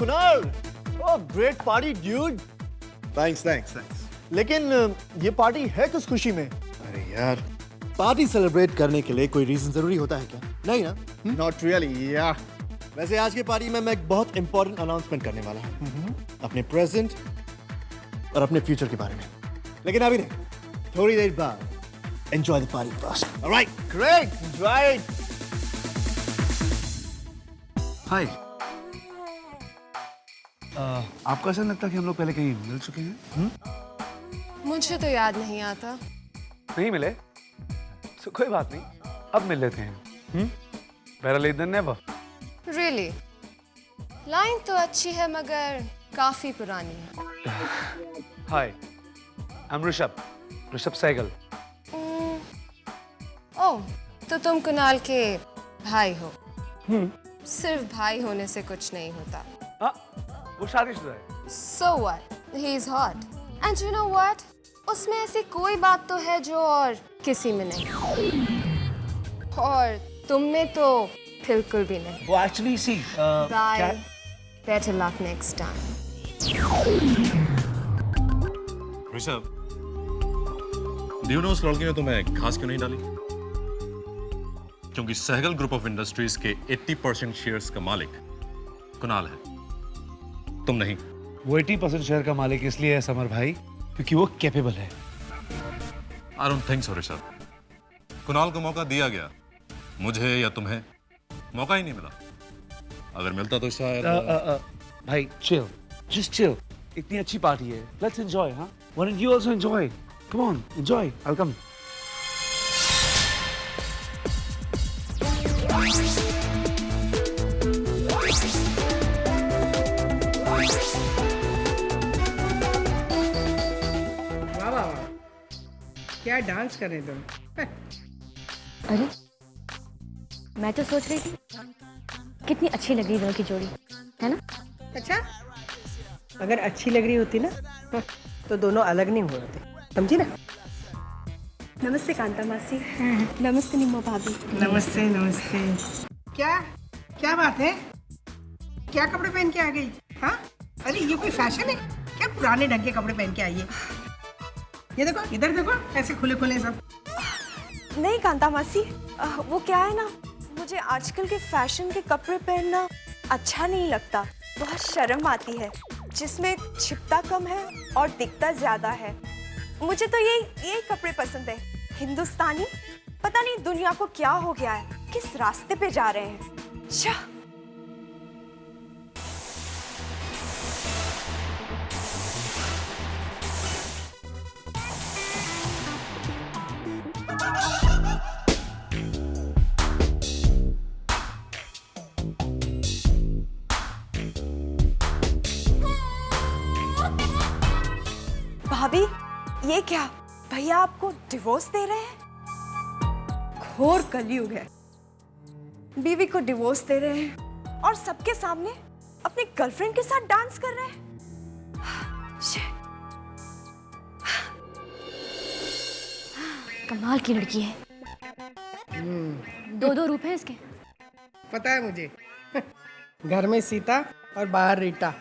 Kunal, oh great party dude. Thanks. लेकिन ये party है किस खुशी में? अरे यार, पार्टी सेलिब्रेट करने के लिए कोई रीजन जरूरी होता है क्या? नहीं ना? नॉट रियली या। वैसे आज की पार्टी में मैं एक बहुत इंपॉर्टेंट अनाउंसमेंट करने वाला हूँ अपने प्रेजेंट और अपने फ्यूचर के बारे में। लेकिन अभी नहीं, थोड़ी देर बाद। Enjoy the party first. Alright, great, enjoy. Hi. आपको ऐसा लगता है कि हम लोग पहले कहीं मिल चुके हैं? मुझे तो याद नहीं आता। नहीं मिले तो कोई बात नहीं, अब मिल लेते हैं। Better late than never. Really line तो अच्छी है मगर काफी पुरानी है। Hi, I am Rishabh Sehgal. Oh, तो तुम कुणाल के भाई हो। सिर्फ भाई होने से कुछ नहीं होता। वो शादीशुदा है। So what? He is hot. And you know what? उसमें ऐसी कोई बात तो है जो और किसी में नहीं, और तुम में तो बिल्कुल भी नहीं। वो actually see Bye. Better luck next time. Rishabh, do you know उस लड़की ने तुम्हें खास क्यों नहीं डाली? क्योंकि सहगल ग्रुप ऑफ इंडस्ट्रीज के 80% शेयर्स का मालिक कुणाल है, तुम नहीं। वो 80% शेयर का मालिक इसलिए है समर भाई क्योंकि वो कैपेबल है। I don't think so Rishabh. Kunal को मौका दिया गया, मुझे या तुम्हें मौका ही नहीं मिला। अगर मिलता तो शायद भाई चिल, जस्ट चिल। इतनी अच्छी पार्टी है, लेट्स एंजॉय। हाँ, why don't you also enjoy? Come on, enjoy. I come. क्या डांस कर रहे तुम? अरे मैं तो सोच रही थी कितनी अच्छी लग रही दोनों की जोड़ी, है ना? अच्छा, अगर अच्छी लग रही होती ना तो दोनों अलग नहीं हुए होते, समझी ना? नमस्ते कांता मासी। नमस्ते निम्मो भाभी। नमस्ते नमस्ते। क्या क्या बात है? क्या कपड़े पहन के आ गई? हाँ, अरे ये कोई फैशन है क्या? पुराने ढंग के कपड़े पहन के आई है। ये देखो, इधर देखो, ऐसे खुले खुले सब। नहीं कांता मासी, वो क्या है ना, मुझे आजकल के फैशन के कपड़े पहनना अच्छा नहीं लगता। बहुत शर्म आती है, जिसमें छिपता कम है और दिखता ज्यादा है। मुझे तो यही कपड़े पसंद है, हिंदुस्तानी। पता नहीं दुनिया को क्या हो गया है, किस रास्ते पे जा रहे हैं। शाह। भाभी, ये क्या? भैया आपको डिवोर्स दे रहे हैं? घोर कलयुग है। बीवी को डिवोर्स दे रहे हैं और सबके सामने अपने गर्लफ्रेंड के साथ डांस कर रहे हैं। कमाल की लड़की है। 2-2 रूप हैं इसके। पता है मुझे। घर में सीता और बाहर रीटा।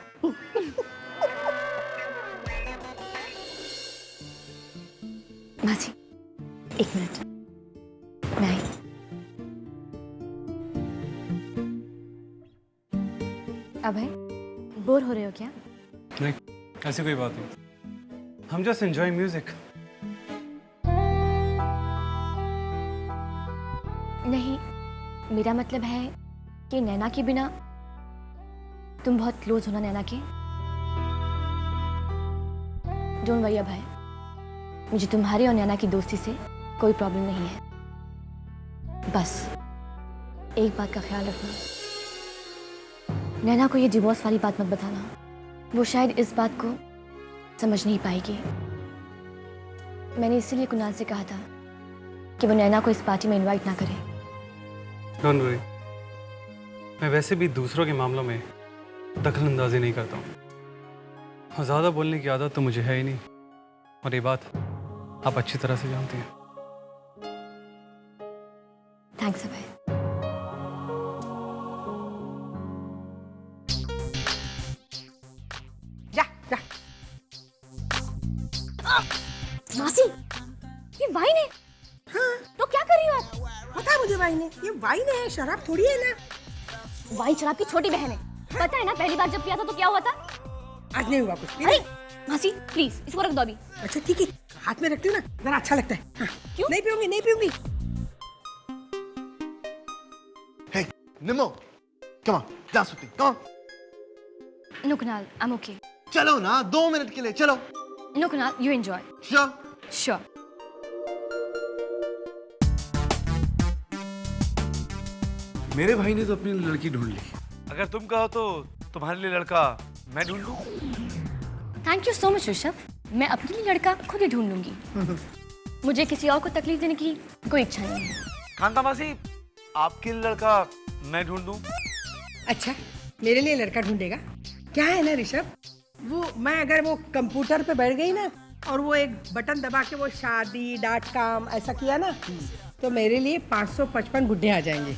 मासी, 1 मिनट, मैं आई। अभय, बोर हो रहे हो क्या? नहीं, ऐसी कोई बात नहीं। हम जस्ट एंजॉय म्यूजिक। नहीं, मेरा मतलब है कि नैना के बिना तुम बहुत क्लोज हो ना नैना के। डोंट वरी अभय, मुझे तुम्हारी और नैना की दोस्ती से कोई प्रॉब्लम नहीं है। बस एक बात का ख्याल रखना, नैना को ये डिवोर्स वाली बात मत बताना। वो शायद इस बात को समझ नहीं पाएगी। मैंने इसीलिए कुणाल से कहा था कि वो नैना को इस पार्टी में इनवाइट ना करे। डोंट वरी, मैं वैसे भी दूसरों के मामलों में दखल अंदाजी नहीं करता हूँ। ज़्यादा बोलने की आदत तो मुझे है ही नहीं, और ये बात आप अच्छी तरह से जानती हैं। थैंक्स अभय। वाइन है, ये वाइन है, शराब थोड़ी है ना। वाइन शराब की छोटी बहन है, पता है ना पहली बार जब पिया था तो क्या हुआ था? आज नहीं हुआ कुछ। अरे मासी प्लीज इसको रख दो अभी। अच्छा ठीक है, हाथ में रखती हूँ ना, जरा अच्छा लगता है। हाँ। क्यों? नहीं पीऊंगी, नहीं पीऊंगी। Hey, Nemo, come on, dance with me, come on. No Kunal, I'm okay. चलो ना, 2 मिनट के लिए चलो। No Kunal, you enjoy. Sure. Sure. मेरे भाई ने तो अपनी लड़की ढूंढ ली। अगर तुम कहो तो तुम्हारे लिए लड़का मैं ढूंढ लूं? Thank you so much Rishabh, मैं अपने लिए लड़का खुद ही ढूंढ लूंगी। मुझे किसी और को तकलीफ देने की कोई इच्छा नहीं है। कांता मासी, आपके लिए लड़का मैं ढूंढ दूं? अच्छा, मेरे लिए लड़का ढूंढेगा? क्या है ना ऋषभ, वो मैं अगर वो कंप्यूटर पे बैठ गई ना और वो एक बटन दबा के वो शादी.com ऐसा किया ना, तो मेरे लिए 555 गुड्डे आ जाएंगे।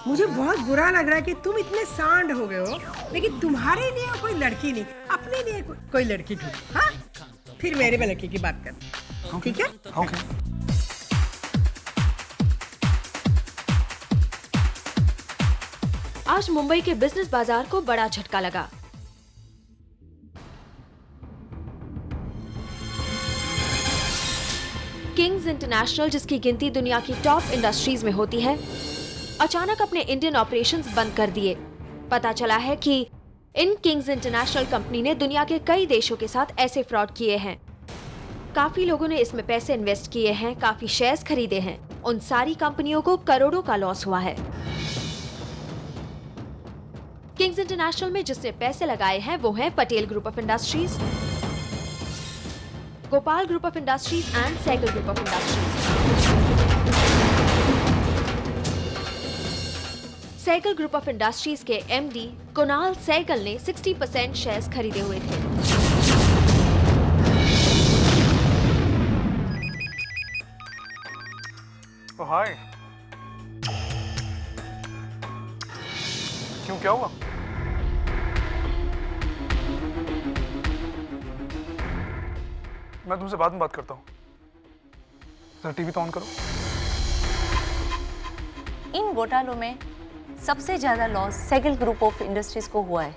मुझे बहुत बुरा लग रहा है कि तुम इतने सांड हो गए हो, लेकिन तुम्हारे लिए कोई लड़की नहीं, अपने लिए कोई लड़की ढूंढ। हाँ, फिर मेरे में लड़की की बात कर, ठीक है? ओके। आज मुंबई के बिजनेस बाजार को बड़ा झटका लगा। किंग्स इंटरनेशनल, जिसकी गिनती दुनिया की टॉप इंडस्ट्रीज में होती है, अचानक अपने इंडियन ऑपरेशंस बंद कर दिए। पता चला है कि इन किंग्स इंटरनेशनल कंपनी ने दुनिया के कई देशों के साथ ऐसे फ्रॉड किए हैं। काफी लोगों ने इसमें पैसे इन्वेस्ट किए हैं, काफी शेयर्स खरीदे हैं। उन सारी कंपनियों को करोड़ों का लॉस हुआ है। किंग्स इंटरनेशनल में जिसने पैसे लगाए हैं वो है Patel group of industries, Gopal group of industries and Sehgal group of industries. Sehgal group of industries के एमडी कुणाल सहगल ने 60% शेयर्स खरीदे हुए थे। ओ हाय, क्यों, क्या हुआ? मैं तुमसे बाद में बात करता हूँ, जरा टीवी तो ऑन करो। इन घोटालों में सबसे ज्यादा loss Sehgal group of industries को हुआ है।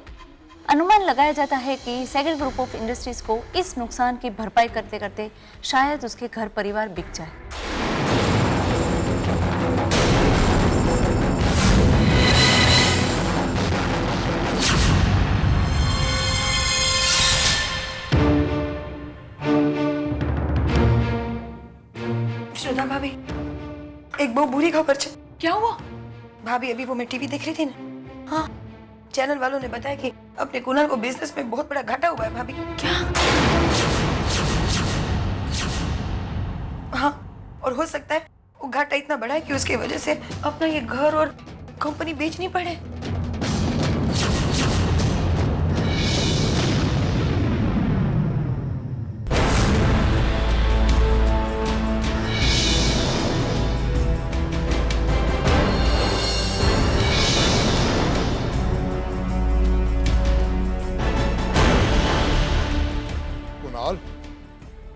अनुमान लगाया जाता है कि सहगल ग्रुप ऑफ इंडस्ट्रीज को इस नुकसान की भरपाई करते करते शायद उसके घर परिवार बिक जाए। श्रद्धा भाभी, एक बहुत बुरी खबर है। क्या हुआ? भाभी, अभी वो मैं टीवी देख रही थी ना, हाँ, चैनल वालों ने बताया कि अपने कुणाल को बिजनेस में बहुत बड़ा घाटा हुआ है। भाभी, क्या? हाँ, और हो सकता है वो घाटा इतना बड़ा है कि उसकी वजह से अपना ये घर और कंपनी बेचनी पड़े।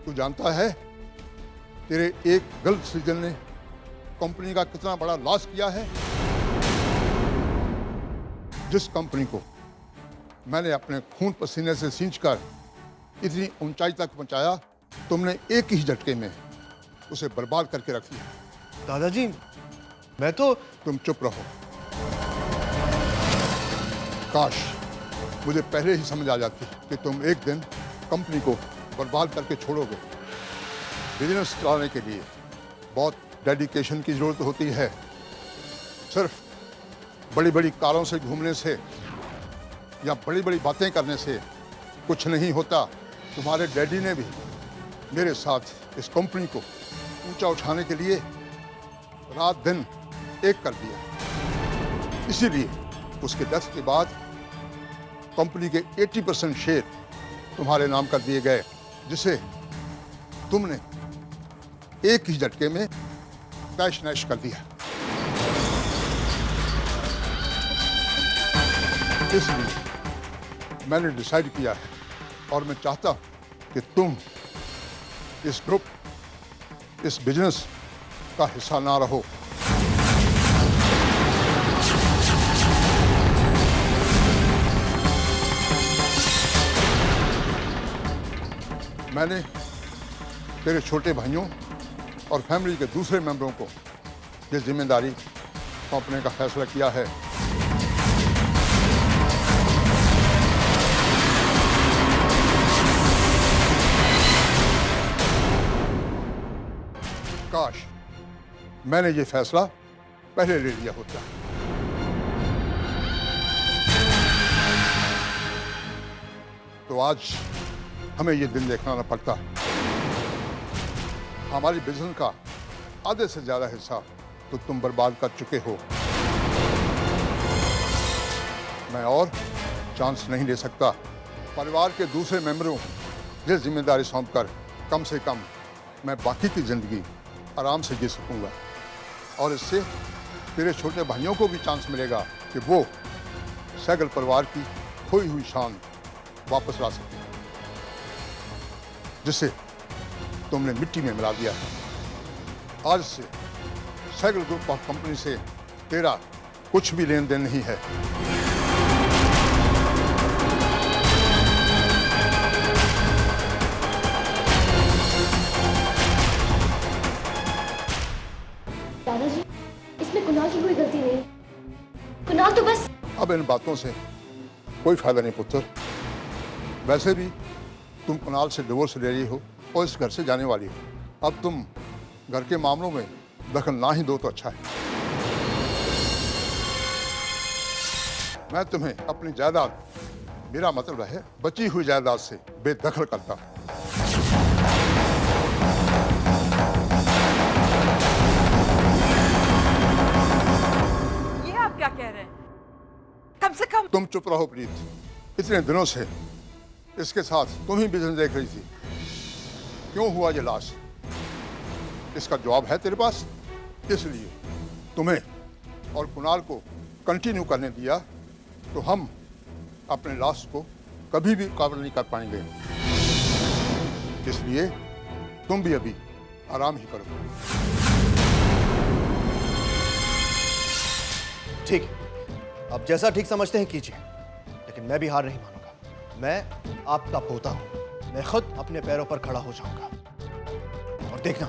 तू जानता है तेरे एक गलत डिसीजन ने कंपनी का कितना बड़ा लॉस किया है? जिस कंपनी को मैंने अपने खून पसीने से सींचकर इतनी ऊंचाई तक पहुंचाया, तुमने एक ही झटके में उसे बर्बाद करके रख दिया। दादाजी, मैं तो... तुम चुप रहो। काश मुझे पहले ही समझ आ जाती कि तुम एक दिन कंपनी को बर्बाद करके छोड़ोगे। बिजनेस चलाने के लिए बहुत डेडिकेशन की जरूरत होती है। सिर्फ बड़ी बड़ी कारों से घूमने से या बड़ी बड़ी बातें करने से कुछ नहीं होता। तुम्हारे डैडी ने भी मेरे साथ इस कंपनी को ऊंचा उठाने के लिए रात दिन एक कर दिया। इसीलिए उसके डेथ के बाद कंपनी के 80% शेयर तुम्हारे नाम कर दिए गए, जिसे तुमने एक ही झटके में तैश नैश कर दिया। इसलिए मैंने डिसाइड किया है और मैं चाहता हूं कि तुम इस ग्रुप, इस बिजनेस का हिस्सा ना रहो। मैंने तेरे छोटे भाइयों और फैमिली के दूसरे मेंबरों को ये जिम्मेदारी सौंपने का फैसला किया है। काश मैंने ये फैसला पहले ले लिया होता। तो आज हमें ये दिन देखना न पड़ता। हमारी बिजनेस का आधे से ज्यादा हिस्सा तो तुम बर्बाद कर चुके हो। मैं और चांस नहीं ले सकता। परिवार के दूसरे मेंबरों को ये जिम्मेदारी सौंपकर कम से कम मैं बाकी की जिंदगी आराम से जी सकूंगा, और इससे तेरे छोटे भाइयों को भी चांस मिलेगा कि वो सहगल परिवार की खोई हुई शान वापस ला सके, जिसे तुमने मिट्टी में मिला दिया है। आज से सहगल ग्रुप ऑफ कंपनी से तेरा कुछ भी लेन देन नहीं है। दादाजी, इसमें कुणाल की कोई गलती नहीं। कुणाल तो बस। अब इन बातों से कोई फायदा नहीं पुत्र। वैसे भी तुम कुणाल से डिवोर्स ले रही हो और इस घर से जाने वाली हो। अब तुम घर के मामलों में दखल ना ही दो तो अच्छा है। मैं तुम्हें अपनी जायदाद, मेरा मतलब है बची हुई जायदाद से बेदखल करता हूं। ये आप क्या कह रहे हैं? कम से कम तुम चुप रहो प्रीत। इतने दिनों से इसके साथ तुम ही बिजनेस देख रही थी। क्यों हुआ ये लॉस? इसका जवाब है तेरे पास। इसलिए तुम्हें और कुणाल को कंटिन्यू करने दिया तो हम अपने लॉस को कभी भी कवर नहीं कर पाएंगे। इसलिए तुम भी अभी आराम ही करो। ठीक है, आप जैसा ठीक समझते हैं कीजिए, लेकिन मैं भी हार नहीं मानूंगा। मैं आपका पोता हूं। मैं खुद अपने पैरों पर खड़ा हो जाऊंगा। और देखना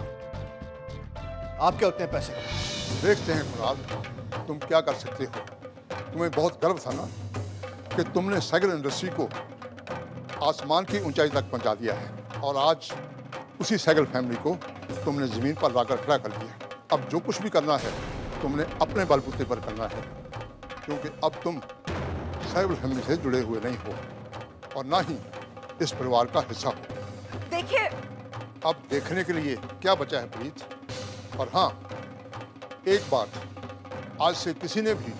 आपके उतने पैसे देखते हैं कुणाल, तुम क्या कर सकते हो। तुम्हें बहुत गर्व था ना कि तुमने सहगल इंडस्ट्री को आसमान की ऊंचाई तक पहुंचा दिया है, और आज उसी सहगल फैमिली को तुमने जमीन पर लाकर खड़ा कर दिया। अब जो कुछ भी करना है तुमने अपने बलबूते पर करना है, क्योंकि अब तुम सहगल फैमिली से जुड़े हुए नहीं हो और ना ही इस परिवार का हिस्सा हो। देखिए, अब देखने के लिए क्या बचा है प्रीत? और हाँ, एक बात, आज से किसी ने भी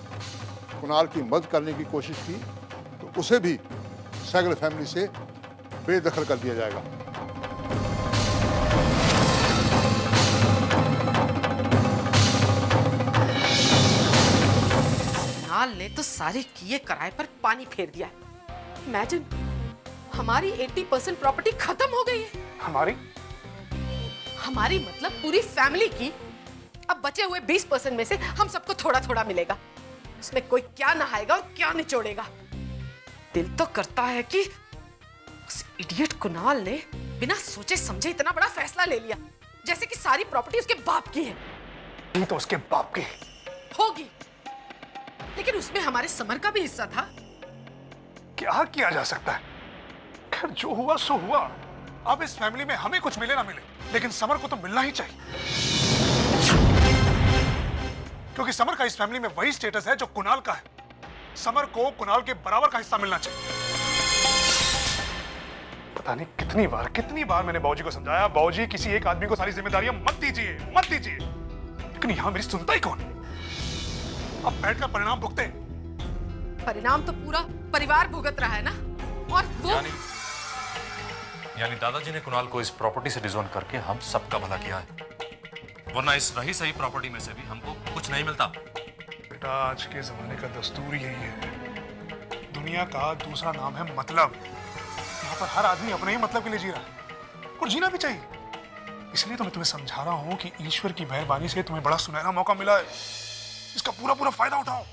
कुणाल की मदद करने की कोशिश की तो उसे भी सहगल फैमिली से बेदखल कर दिया जाएगा। कुणाल ने तो सारे किए किराए पर पानी फेर दिया। इमेजिन, हमारी 80% प्रॉपर्टी खत्म हो गई है। हमारी मतलब पूरी फैमिली की। अब बचे हुए 20% में से हम सबको थोड़ा थोड़ा मिलेगा। इसमें कोई क्या नहाएगा और क्या निचोड़ेगा। दिल तो करता है कि उस इडियट कुणाल ने बिना सोचे समझे इतना बड़ा फैसला ले लिया, जैसे कि सारी प्रॉपर्टी उसके बाप की है। ये तो उसके बाप की होगी, लेकिन उसमें हमारे समर का भी हिस्सा था। क्या किया जा सकता है? खैर, जो हुआ सो हुआ। अब इस फैमिली में हमें कुछ मिले ना मिले, लेकिन समर को तो मिलना ही चाहिए, क्योंकि समर का इस फैमिली में वही स्टेटस है जो कुणाल का है। समर को कुणाल के बराबर का हिस्सा मिलना चाहिए। पता नहीं कितनी बार मैंने बाबूजी को समझाया, बाबूजी किसी एक आदमी को सारी जिम्मेदारियां मत दीजिए, लेकिन यहां मेरी सुनता ही कौन? अब बैठकर परिणाम भुगते। परिणाम तो पूरा परिवार भुगत रहा है ना। और वो यानी दादाजी ने कुणाल को इस प्रॉपर्टी से डिसोन करके हम सबका भला किया है, वरना इस रही सही प्रॉपर्टी में से भी हमको कुछ नहीं मिलता। बेटा, आज के जमाने का दस्तूर यही है। दुनिया का दूसरा नाम है मतलब। यहाँ पर हर आदमी अपने ही मतलब के लिए जी रहा है, और जीना भी चाहिए। इसलिए तो मैं तुम्हें समझा रहा हूँ कि ईश्वर की मेहरबानी से तुम्हें बड़ा सुनहरा मौका मिला है। इसका पूरा फायदा उठाओ।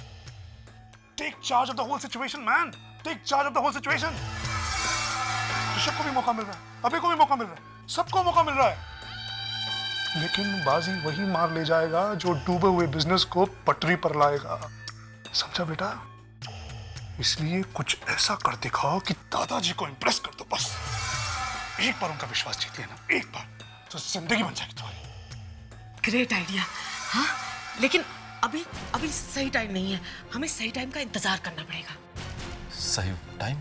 Take charge of the whole situation man, take charge of the whole situation. Rishabh को भी मौका मिल रहा है। अभी को भी मौका मिल रहा है, सबको मौका मिल रहा है, लेकिन बाजी वही मार ले जाएगा जो डूबे हुए बिजनेस को पटरी पर लाएगा। समझा बेटा? इसलिए कुछ ऐसा कर दिखाओ कि दादाजी को इंप्रेस कर दो बस। एक बार उनका विश्वास जीत लेना, एक बार, तो जिंदगी बन जाएगी तुम्हारी। Great idea. हाँ, लेकिन अभी अभी सही टाइम नहीं है, हमें सही टाइम का इंतजार करना पड़ेगा। सही टाइम?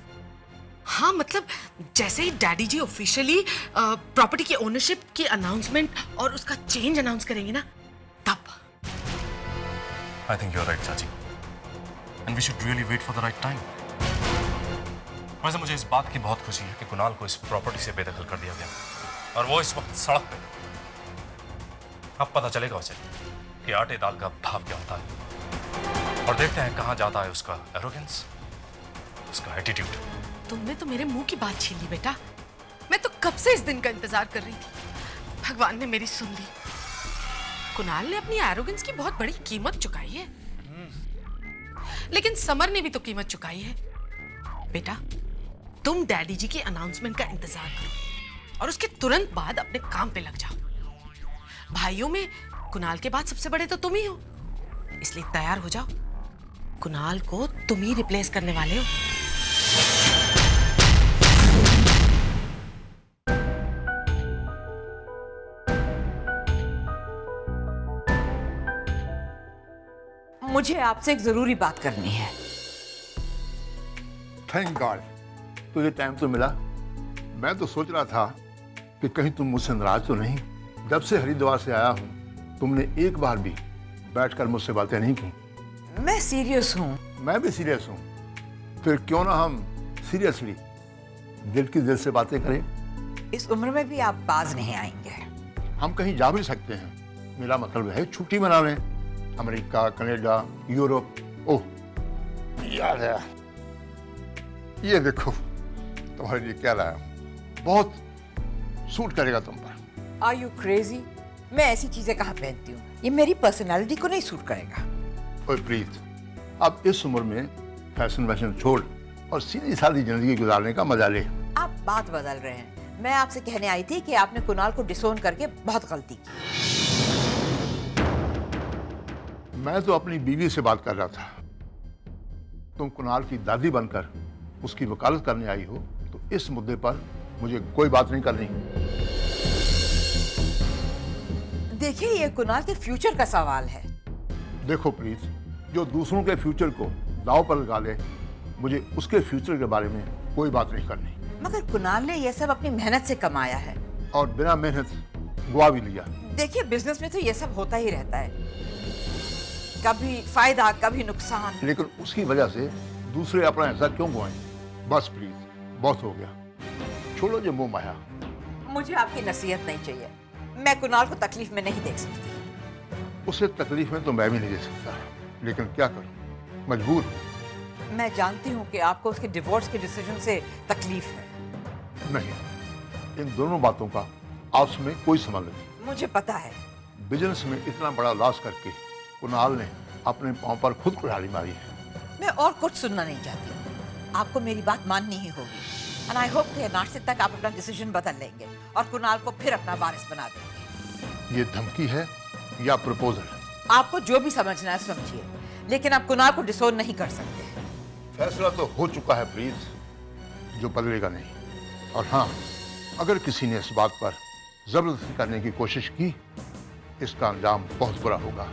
हाँ, मतलब जैसे ही डैडी जी ऑफिशियली प्रॉपर्टी की ओनरशिप की अनाउंसमेंट और उसका चेंज अनाउंस करेंगे ना, तब। I think you are right चाची, and we should really wait for the right time. वैसे मुझे इस बात की बहुत खुशी है कि कुणाल को इस प्रॉपर्टी से बेदखल कर दिया गया और वो इस वक्त सड़क पे। अब पता चलेगा उसे कि आटे दाल का भाव क्या होता है, और देखते हैं कहां जाता है उसका एरोगेंस, उसका एटीट्यूड। तुमने तो मेरे मुंह की बात छीन ली बेटा, मैं तो कब से इस दिन का इंतजार कर रही थी। भगवान ने मेरी सुन ली। कुणाल ने अपनी एरोगेंस की बहुत बड़ी कीमत चुकाई है, लेकिन समर ने भी तो कीमत चुकाई है। बेटा, तुम डैडी जी की अनाउंसमेंट का इंतजार करो और उसके तुरंत बाद अपने काम पे लग जाओ। भाइयों में कुणाल के बाद सबसे बड़े तो तुम ही हो, इसलिए तैयार हो जाओ। कुणाल को तुम ही रिप्लेस करने वाले हो। मुझे आपसे एक जरूरी बात करनी है। थैंक गॉड तुझे टाइम तो मिला। मैं तो सोच रहा था कि कहीं तुम मुझसे नाराज तो नहीं। जब से हरिद्वार से आया हूँ तुमने एक बार भी बैठकर मुझसे बातें नहीं की। मैं सीरियस हूँ। मैं भी सीरियस हूँ। फिर क्यों ना हम सीरियसली दिल की दिल से बातें करें। इस उम्र में भी आप बाज नहीं आएंगे। हम कहीं जा भी सकते हैं, मेरा मतलब है छुट्टी मनाने, अमेरिका, कनाडा, यूरोप। ओह याद है, ये देखो तुम्हारे लिए क्या लाया, बहुत सूट करेगा तुम पर। Are you crazy? मैं ऐसी चीजें कहाँ पहनती हूँ, ये मेरी पर्सनालिटी को नहीं सूट करेगा। ओए प्रीत, अब इस उम्र में फैशन वैशन छोड़ और सीधी सादी जिंदगी गुजारने का मजा ले। आप बात बदल रहे हैं। मैं आपसे कहने आई थी कि आपने कुणाल को डिसोन करके बहुत गलती की। मैं तो अपनी बीवी से बात कर रहा था। तुम कुणाल की दादी बनकर उसकी वकालत करने आई हो, तो इस मुद्दे पर मुझे कोई बात नहीं करनी। देखिए, ये कुणाल के फ्यूचर का सवाल है। देखो प्रीत, जो दूसरों के फ्यूचर को दांव पर लगा ले, मुझे उसके फ्यूचर के बारे में कोई बात नहीं करनी। मगर कुणाल ने यह सब अपनी मेहनत से कमाया है और बिना मेहनत गवा भी लिया। देखिए, बिजनेस में तो ये सब होता ही रहता है, कभी फायदा कभी नुकसान। लेकिन उसकी वजह से दूसरे अपना हिस्सा क्यों गवाएं? बस प्लीज, बहुत हो गया, छोड़ो ये मोह माया। मुझे आपकी नसीहत नहीं चाहिए। मैं कुणाल को तकलीफ में नहीं देख सकती। उसे तकलीफ में तो मैं भी नहीं दे सकता, लेकिन क्या करूं, मजबूर। मैं जानती हूँ कि आपको उसके डिवोर्स के डिसीजन से तकलीफ है। नहीं, इन दोनों बातों का आपस में कोई संबंध नहीं। मुझे पता है। बिजनेस में इतना बड़ा लॉस करके कुणाल ने अपने पांव पर खुद कुल्हाड़ी मारी है। मैं और कुछ सुनना नहीं चाहती, आपको मेरी बात माननी ही होगी। एंड आई होप कि नासिर तक आप अपना डिसीजन बदल लेंगे और कुणाल को फिर अपना वारिस बना देंगे। ये धमकी है या प्रपोजल? आपको जो भी समझना है समझिए, लेकिन आप कुणाल को डिसोन नहीं कर सकते। फैसला तो हो चुका है प्लीज, जो बदलेगा नहीं। और हाँ, अगर किसी ने इस बात पर जबरदस्ती करने की कोशिश की, इसका अंजाम बहुत बुरा होगा।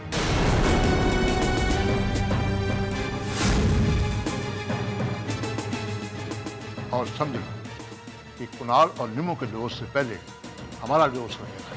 और समझो कि कुणाल और निमो के डिवोर्स से पहले हमारा डिवोर्स रहेगा।